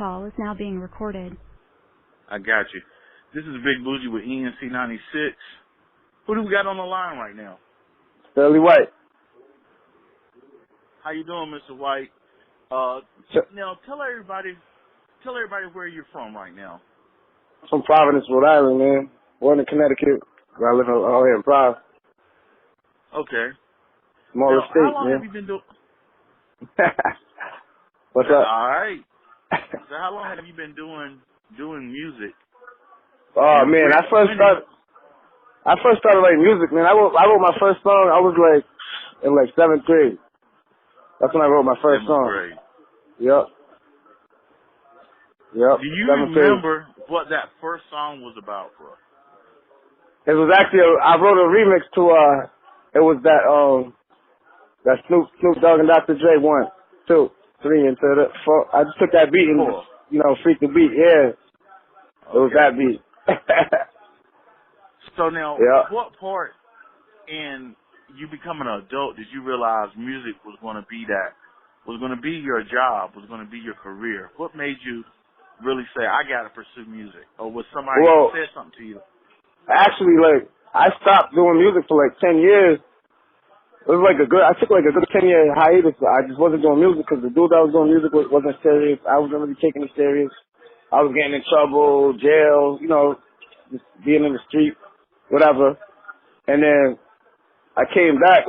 call is now being recorded. I got you. This is Big Bougie with ENC 96. Who do we got on the line right now? Sterly Whyte. How you doing, Mr. White? Now tell everybody where you're from right now. I'm from Providence, Rhode Island, man. Born in Connecticut. I live out here in Prov. Okay. Smaller state, how long man. have you been doing? What's up? All right. So how long have you been doing music? Oh man, I first started writing music, man. I wrote my first song. I was like in like 7th grade. That's when I wrote my first song. Grade. Yep. Do you remember what that first song was about, bro? It was actually I wrote a remix to it was that Snoop Dogg and Dr. Dre 1, 2, 3 and 4. I just took that beat and just, freaked the beat. Yeah. It was that beat. So now, what part in you becoming an adult did you realize music was going to be your job, was going to be your career? What made you really say, I got to pursue music? Or was somebody who said something to you? Actually, I stopped doing music for 10 years. It was I took a good 10-year hiatus. I just wasn't doing music because the dude that was doing music wasn't serious. I wasn't really taking it serious. I was getting in trouble, jail, just being in the street, whatever. And then I came back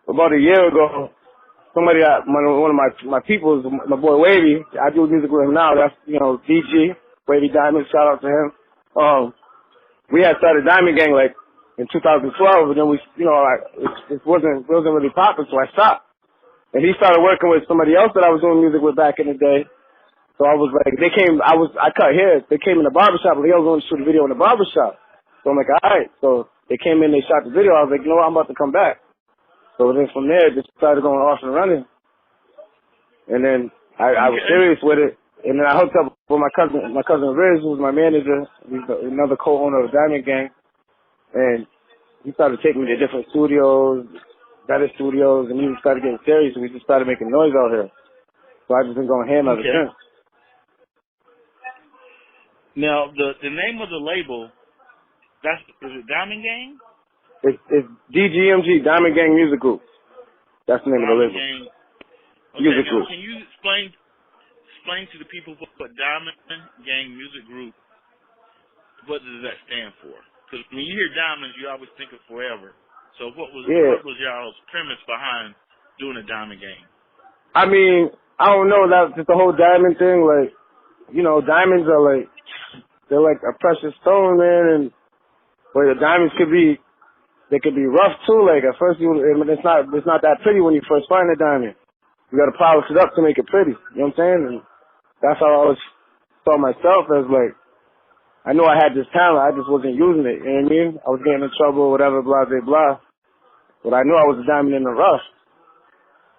about a year ago. Somebody, one of my peoples, my boy Wavy, I do music with him now. That's, DG, Wavy Diamond, shout out to him. We had started Diamond Gang in 2012, and then it wasn't really popping, so I stopped. And he started working with somebody else that I was doing music with back in the day. So I was I cut hair. They came in the barbershop, and they was going to shoot a video in the barbershop. So I'm like, all right. So they came in, they shot the video. I was like, I'm about to come back. So then from there, it just started going off and running. And then I was serious with it. And then I hooked up with my cousin Riz, who was my manager. He's another co-owner of Diamond Gang. And he started taking me to different studios, better studios, and we started getting serious, and we just started making noise out here. So I've just been going ham ever since. Now, the name of the label, is it Diamond Gang? It's DGMG, Diamond Gang Music Group. That's the name of the label. Okay, Music Group. Can you explain to the people what Diamond Gang Music Group, what does that stand for? Because when you hear diamonds, you always think of forever. So what was y'all's premise behind doing a Diamond Gang? I mean, I don't know. That's just the whole diamond thing. Diamonds are they're like a precious stone, man. But the diamonds could be rough too. At first, it's not that pretty when you first find a diamond. You got to polish it up to make it pretty. You know what I'm saying? And that's how I always saw myself as I knew I had this talent, I just wasn't using it, you know what I mean? I was getting in trouble, whatever, blah, blah, blah. But I knew I was a diamond in the rough.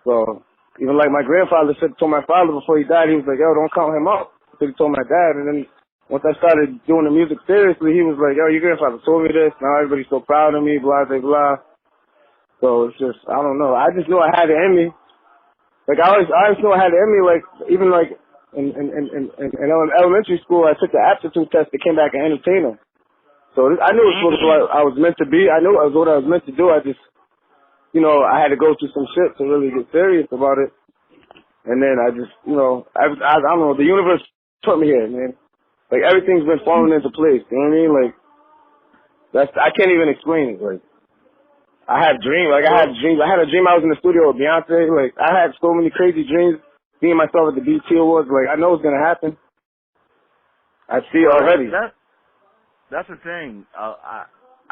So, even my grandfather told my father before he died, he was like, yo, don't count him out. So he told my dad, and then once I started doing the music seriously, he was like, yo, your grandfather told me this, now everybody's so proud of me, blah, blah, blah. So it's just, I don't know, I just knew I had it in me. I always knew I had it in me, even in elementary school, I took the aptitude test that came back an entertainer. So I knew it was what I was meant to be. I knew it was what I was meant to do. I just, I had to go through some shit to really get serious about it. And then I just, I don't know, the universe put me here, man. Everything's been falling into place. You know what I mean? I can't even explain it. I had dreams. I had a dream I was in the studio with Beyonce. I had so many crazy dreams. Seeing myself at the BT Awards, I know it's gonna happen. I see it already. That's the thing. I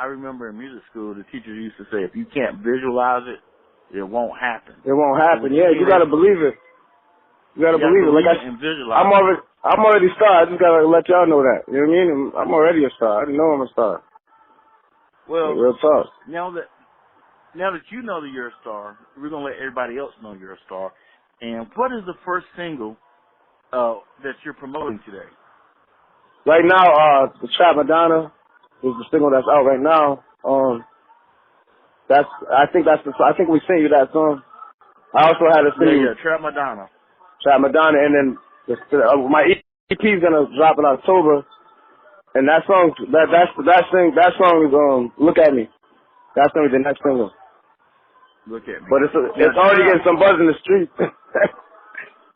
remember in music school, the teachers used to say, if you can't visualize it, it won't happen. It won't happen. Yeah, you gotta believe it. You gotta believe it. And visualize. I'm already a star. I just gotta let y'all know that. You know what I mean? I'm already a star. I know I'm a star. Well, real talk. Now that you know that you're a star, we're gonna let everybody else know you're a star. And what is the first single that you're promoting today? Right now, the Trap Madonna is the single that's out right now. I think we sent you that song. I also had a single. Yeah, Trap Madonna. Trap Madonna, and then My EP is gonna drop in October, and that song, that song is Look at Me. That's gonna be the next single. Look at me. But it's already getting some buzz in the street.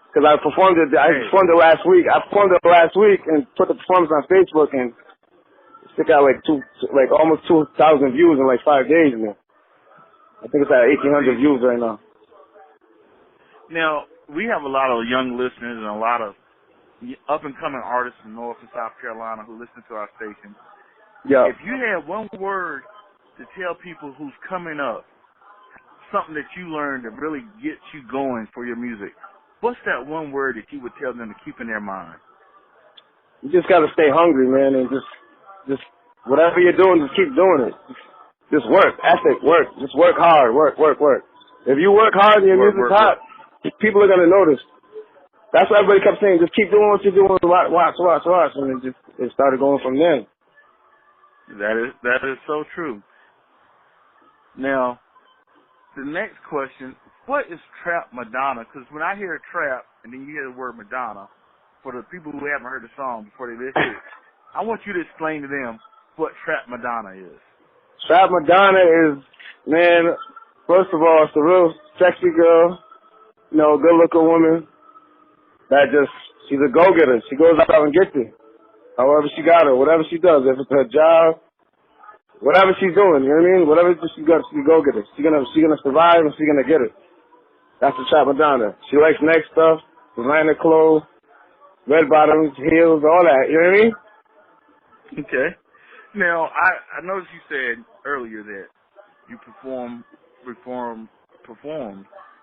Cause I performed it last week. I performed it last week and put the performance on Facebook, and it got almost 2,000 views in like 5 days, man. I think it's at 1,800 views right now. Now, we have a lot of young listeners and a lot of up-and-coming artists in North and South Carolina who listen to our station. Yeah. If you had one word to tell people who's coming up, something that you learned that really gets you going for your music, what's that one word that you would tell them to keep in their mind? You just gotta stay hungry, man, and just whatever you're doing, just keep doing it. Just work, ethic, work. Just work hard, work. If you work hard and your music's hot, people are gonna notice. That's what everybody kept saying. Just keep doing what you're doing. Watch, and it started going from there. That is so true. Now, the next question: what is Trap Madonna? Because when I hear trap and then you hear the word Madonna, for the people who haven't heard the song before they listen, I want you to explain to them what Trap Madonna is. Trap Madonna is, man, first of all, it's a real sexy girl, good-looking woman that she's a go-getter. She goes out and gets it. However she got it, whatever she does, if it's her job, whatever she's doing, you know what I mean? Whatever she got, she's a go-getter. She's gonna survive and she's gonna get it. That's the Trap Madonna. She likes neck stuff, designer clothes, red bottoms, heels, all that, you know what I mean? Okay. Now, I noticed you said earlier that you perform.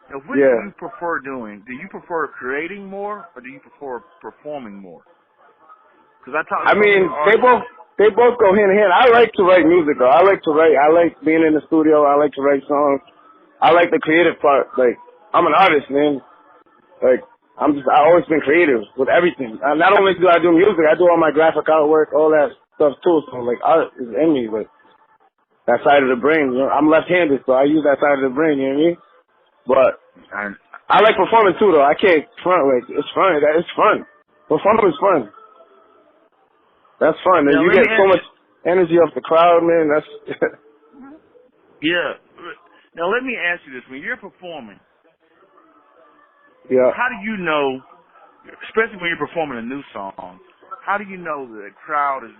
Now, what do you prefer doing? Do you prefer creating more, or do you prefer performing more? Because they both go hand in hand. I like to write music, though. I like being in the studio. I like to write songs. I like the creative part. Like, I'm an artist, man. Like, I've always been creative with everything. Not only do I do music, I do all my graphic artwork, all that stuff too. So like, art is in me, like that side of the brain. I'm left-handed, so I use that side of the brain. You know what I mean? But I like performing too, though. I can't front. Like, it's fun. It's fun. Performing is fun. That's fun. And you get so much energy off the crowd, man. That's yeah. Now let me ask you this: when you're performing. Yeah. How do you know, especially when you're performing a new song, how do you know the crowd is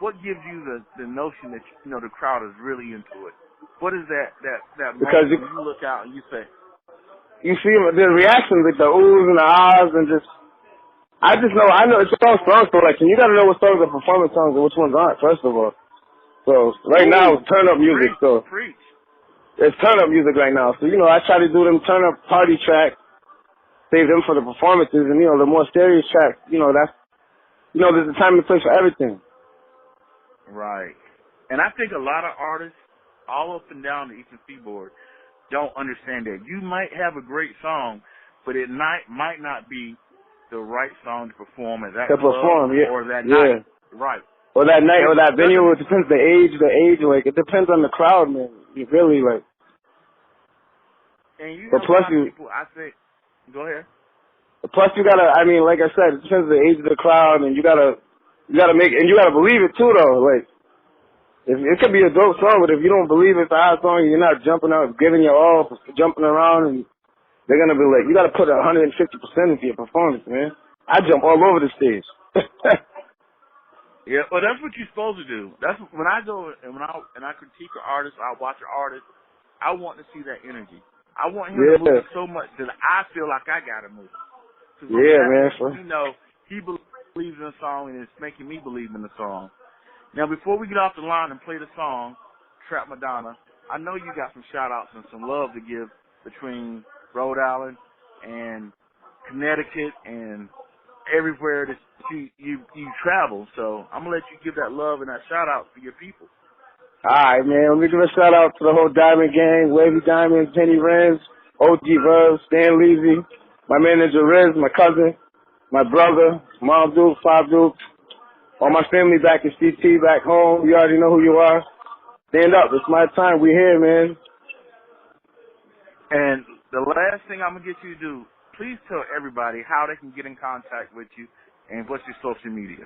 what gives you the notion that the crowd is really into it? What is that because moment when you look out and you say, you see the reactions, like the oohs and the ahs, and I know it's all songs, so like, and you gotta know what songs are performance songs and which ones aren't, first of all. So right now it's turn up music, preach. It's turn up music right now. So I try to do them turn up party tracks. Save them for the performances, and the more serious tracks, that's there's a time and place for everything. Right. And I think a lot of artists all up and down the Eastern Seaboard don't understand that. You might have a great song, but it might not be the right song to perform at that club or that night. Right. Or that night or that venue. It depends the age, like it depends on the crowd, man. You really like. And you have a lot of people, I think. Go ahead. Plus, you gotta. I mean, like I said, it depends on the age of the crowd, and you gotta make, and you gotta believe it too, though. Like, it could be a dope song, but if you don't believe it's a hot song, you're not jumping out, giving your all, jumping around, and they're gonna be like, you gotta put 150% into your performance, man. I jump all over the stage. Yeah, well, that's what you're supposed to do. That's when I go and when I critique an artist, I watch an artist. I want to see that energy. I want him to move so much that I feel like I gotta move. Yeah, man. He believes in the song and it's making me believe in the song. Now, before we get off the line and play the song, Trap Madonna, I know you got some shout-outs and some love to give between Rhode Island and Connecticut and everywhere that you travel. So I'm going to let you give that love and that shout-out to your people. All right, man. Let me give a shout-out to the whole Diamond Gang, Wavy Diamonds, Penny Renz, OG Verb, Stan Leasy, my manager Riz, my cousin, my brother, Mom Duke, Pop Duke, all my family back in CT, back home. You already know who you are. Stand up. It's my time. We here, man. And the last thing I'm going to get you to do, please tell everybody how they can get in contact with you and what's your social media.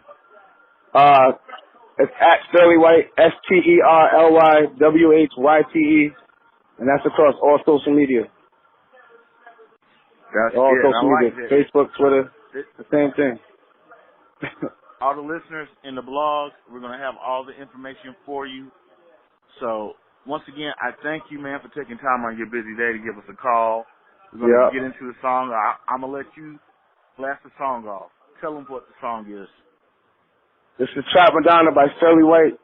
It's at Sterly Whyte, STERLYWHYTE, and that's across all social media. That's all it. social media, like Facebook, Twitter, the same thing. All the listeners in the blog, we're going to have all the information for you. So, once again, I thank you, man, for taking time on your busy day to give us a call. We're going to get into the song. I'm going to let you blast the song off. Tell them what the song is. This is Trap Madonna by Sterly Whyte,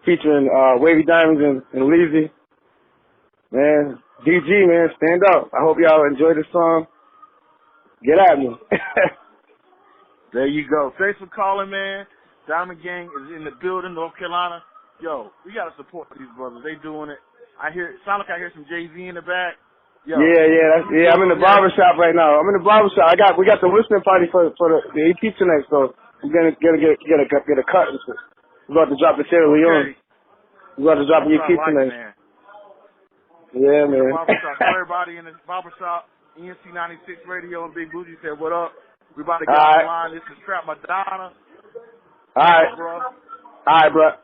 featuring Wavy Diamonds and Leezy. Man, DG, man, stand up. I hope y'all enjoy the song. Get at me. There you go. Thanks for calling, man. Diamond Gang is in the building, North Carolina. Yo, we got to support these brothers. They doing it. Sound like I hear some Jay-Z in the back. Yo. Yeah, I'm in the barbershop right now. We got the listening party for the EP tonight, so I'm gonna get a cut and shit. We're about to drop the Sierra Leone. We're about to drop the EP tonight. Man. Yeah, man. Barbershop. Everybody in the barbershop, ENC 96 Radio and Big Bougie said, what up? We about to get on the line. This is Trap Madonna. All right, bro. All right, bro.